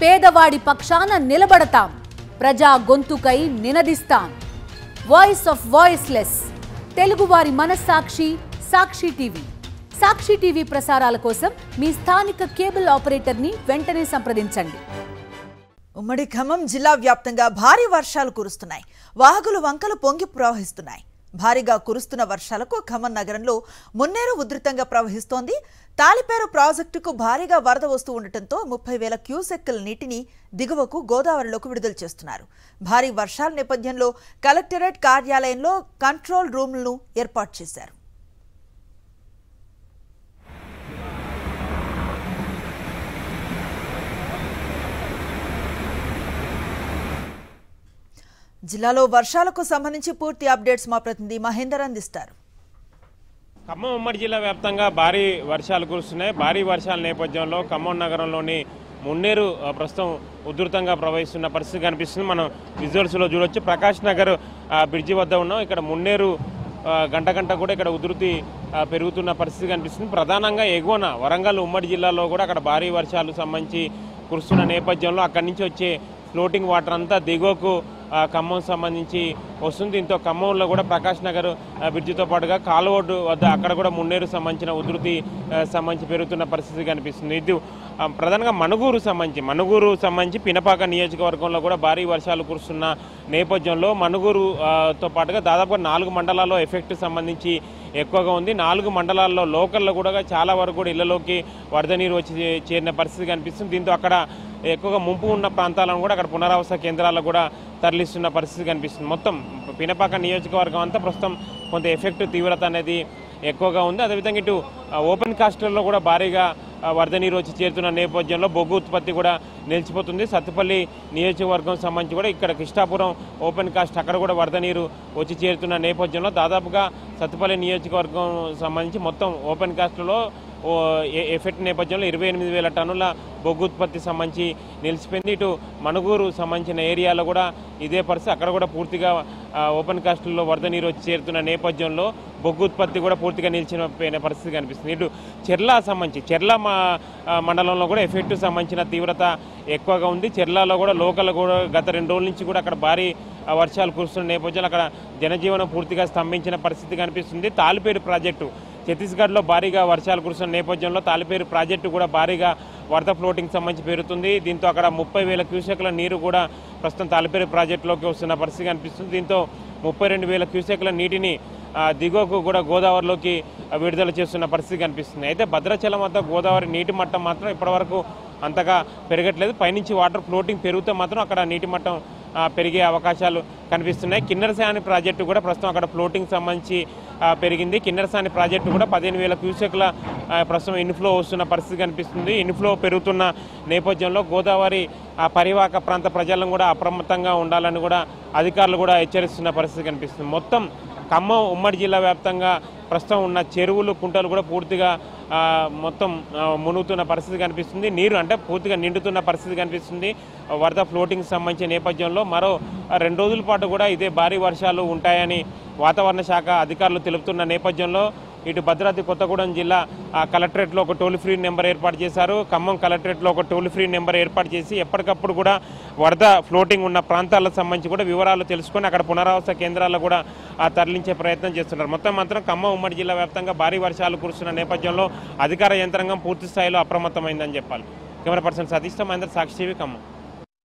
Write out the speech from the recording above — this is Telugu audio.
పేదవాడి పక్షాన నిలబడతాం, ప్రజా గొంతుకై నినదిస్తాం. వాయిస్ ఆఫ్ వాయిస్లెస్, తెలుగువారి మనస్సాక్షి సాక్షి టీవీ. సాక్షి టీవీ ప్రసారాల కోసం మీ స్థానిక కేబుల్ ఆపరేటర్ని వెంటనే సంప్రదించండి. ఉమ్మడి ఖమ్మం జిల్లా వ్యాప్తంగా భారీ వర్షాలు కురుస్తున్నాయి. వాగులు వంకలు పొంగి ప్రవహిస్తున్నాయి. భారీగా కురుస్తున్న వర్షాలకు ఖమ్మం నగరంలో మున్నేరు ఉధృతంగా ప్రవహిస్తోంది. తాలిపేరు ప్రాజెక్టుకు భారీగా వరద వస్తూ ఉండటంతో 30,000 క్యూసెక్కుల నీటిని దిగువకు గోదావరిలోకి విడుదల చేస్తున్నారు. భారీ వర్షాల నేపథ్యంలో కలెక్టరేట్ కార్యాలయంలో కంట్రోల్ రూమ్లను ఏర్పాటు చేశారు. జిల్లాలో వర్షాలకు సంబంధించి పూర్తి అప్డేట్స్ మా ప్రతినిధి మహేందర్ అందిస్తారు. ఖమ్మం ఉమ్మడి జిల్లా వ్యాప్తంగా భారీ వర్షాలు కురుస్తున్నాయి. భారీ వర్షాల నేపథ్యంలో ఖమ్మం నగరంలోని మున్నేరు ప్రస్తుతం ఉధృతంగా ప్రవహిస్తున్న పరిస్థితి కనిపిస్తుంది. మనం విజువల్స్లో చూడొచ్చు. ప్రకాష్ నగర్ బ్రిడ్జి వద్ద ఉన్నాం. ఇక్కడ మున్నేరు గంట కూడా ఇక్కడ ఉధృతి పెరుగుతున్న పరిస్థితి కనిపిస్తుంది. ప్రధానంగా ఎగువన వరంగల్ ఉమ్మడి జిల్లాలో కూడా అక్కడ భారీ వర్షాలు సంబంధించి కురుస్తున్న నేపథ్యంలో అక్కడి నుంచి వచ్చే ఫ్లోటింగ్ వాటర్ అంతా దిగువకు ఖమ్మం సంబంధించి వస్తుంది. దీంతో ఖమ్మంలో కూడా ప్రకాష్ నగర్ బ్రిడ్జితో పాటుగా కాలువోడ్డు వద్ద అక్కడ కూడా మున్నేరు సంబంధించిన ఉధృతి సంబంధించి పెరుగుతున్న పరిస్థితి కనిపిస్తుంది. ఇది ప్రధానంగా మనుగూరు సంబంధించి పినపాక నియోజకవర్గంలో కూడా భారీ వర్షాలు కురుస్తున్న నేపథ్యంలో మనుగూరుతో పాటుగా దాదాపుగా 4 మండలాల్లో ఎఫెక్ట్ సంబంధించి ఎక్కువగా ఉంది. 4 మండలాల్లో లోకల్లో కూడా చాలా వరకు కూడా ఇళ్లలోకి వరద నీరు వచ్చి చేరిన పరిస్థితి కనిపిస్తుంది. దీంతో అక్కడ ఎక్కువగా ముంపు ఉన్న ప్రాంతాలను కూడా అక్కడ పునరావాస కేంద్రాలకు కూడా తరలిస్తున్న పరిస్థితి కనిపిస్తుంది. మొత్తం పినపాక నియోజకవర్గం అంతా ప్రస్తుతం కొంత ఎఫెక్ట్ తీవ్రత అనేది ఎక్కువగా ఉంది. అదేవిధంగా ఇటు ఓపెన్ కాస్టర్లో కూడా భారీగా వరద నీరు వచ్చి చేరుతున్న నేపథ్యంలో బొగ్గు ఉత్పత్తి కూడా నిలిచిపోతుంది. సత్తుపల్లి నియోజకవర్గం సంబంధించి కూడా ఇక్కడ కృష్ణాపురం ఓపెన్ కాస్ట్ అక్కడ కూడా వరద నీరు వచ్చి చేరుతున్న నేపథ్యంలో దాదాపుగా సత్తుపల్లి నియోజకవర్గం సంబంధించి మొత్తం ఓపెన్ కాస్ట్లో ఎఫెక్ట్ నేపథ్యంలో 28,000 టన్నుల బొగ్గు ఉత్పత్తి సంబంధించి నిలిచిపోయింది. ఇటు మనుగూరు సంబంధించిన ఏరియాలో కూడా ఇదే పరిస్థితి. అక్కడ కూడా పూర్తిగా ఓపెన్ కాస్ట్లో వరద నీరు వచ్చి చేరుతున్న నేపథ్యంలో బొగ్గు ఉత్పత్తి కూడా పూర్తిగా నిలిచిపోయిన పరిస్థితి కనిపిస్తుంది. ఇటు చెర్ల మండలంలో కూడా ఎఫెక్ట్ సంబంధించిన తీవ్రత ఎక్కువగా ఉంది. చెర్లలో కూడా లోకల్ కూడా గత 2 రోజుల నుంచి కూడా అక్కడ భారీ వర్షాలు కురుస్తున్న నేపథ్యంలో అక్కడ జనజీవనం పూర్తిగా స్తంభించిన పరిస్థితి కనిపిస్తుంది. తాలిపేరు ప్రాజెక్టు ఛత్తీస్గఢ్లో భారీగా వర్షాలు కురుస్తున్న నేపథ్యంలో తాలిపేరు ప్రాజెక్టు కూడా భారీగా వరద ఫ్లోటింగ్ సంబంధించి పెరుగుతుంది. దీంతో అక్కడ 30,000 క్యూసెక్ల నీరు కూడా ప్రస్తుతం తాలిపేరు ప్రాజెక్టులోకి వస్తున్న పరిస్థితి కనిపిస్తుంది. దీంతో 32,000 క్యూసెక్ల నీటిని దిగువకు కూడా గోదావరిలోకి విడుదల చేస్తున్న పరిస్థితి కనిపిస్తుంది. అయితే భద్రాచలం వద్ద గోదావరి నీటి మట్టం మాత్రం ఇప్పటివరకు అంతగా పెరగట్లేదు. పైనుంచి వాటర్ ఫ్లోటింగ్ పెరిగితే మాత్రం అక్కడ నీటి మట్టం పెరిగే అవకాశాలు కనిపిస్తున్నాయి. కిన్నెరసాని ప్రాజెక్టు కూడా ప్రస్తుతం అక్కడ ఫ్లోటింగ్ సంబంధించి పెరిగింది. కిన్నెరసాని ప్రాజెక్టు కూడా 15,000 క్యూసెక్ల ప్రస్తుతం ఇన్ఫ్లో వస్తున్న పరిస్థితి కనిపిస్తుంది. ఇన్ఫ్లో పెరుగుతున్న నేపథ్యంలో గోదావరి పరివాహక ప్రాంత ప్రజలను కూడా అప్రమత్తంగా ఉండాలని కూడా అధికారులు కూడా హెచ్చరిస్తున్న పరిస్థితి కనిపిస్తుంది. మొత్తం ఖమ్మం ఉమ్మడి జిల్లా వ్యాప్తంగా ప్రస్తుతం ఉన్న చెరువులు కుంటలు కూడా పూర్తిగా మొత్తం మునుగుతున్న పరిస్థితి కనిపిస్తుంది. నీరు అంటే పూర్తిగా నిండుతున్న పరిస్థితి కనిపిస్తుంది. వరద ఫ్లోటింగ్ సంబంధించిన నేపథ్యంలో మరో 2 రోజుల పాటు కూడా ఇదే భారీ వర్షాలు ఉంటాయని వాతావరణ శాఖ అధికారులు తెలుపుతున్న నేపథ్యంలో ఇటు భద్రాద్రి కొత్తగూడెం జిల్లా కలెక్టరేట్లో ఒక టోల్ ఫ్రీ నెంబర్ ఏర్పాటు చేశారు. ఖమ్మం కలెక్టరేట్లో ఒక టోల్ ఫ్రీ నెంబర్ ఏర్పాటు చేసి ఎప్పటికప్పుడు కూడా వరద ఫ్లోటింగ్ ఉన్న ప్రాంతాలకు సంబంధించి కూడా వివరాలు తెలుసుకొని అక్కడ పునరావాస కేంద్రాల్లో కూడా తరలించే ప్రయత్నం చేస్తున్నారు. మొత్తం మాత్రం ఖమ్మం ఉమ్మడి జిల్లా వ్యాప్తంగా భారీ వర్షాలు కురుస్తున్న నేపథ్యంలో అధికార యంత్రాంగం పూర్తి స్థాయిలో అప్రమత్తమైందని చెప్పాలి. కెమెరా పర్సన్ సతీష్ తో మహేందర్, సాక్షి టీవీ, ఖమ్మం.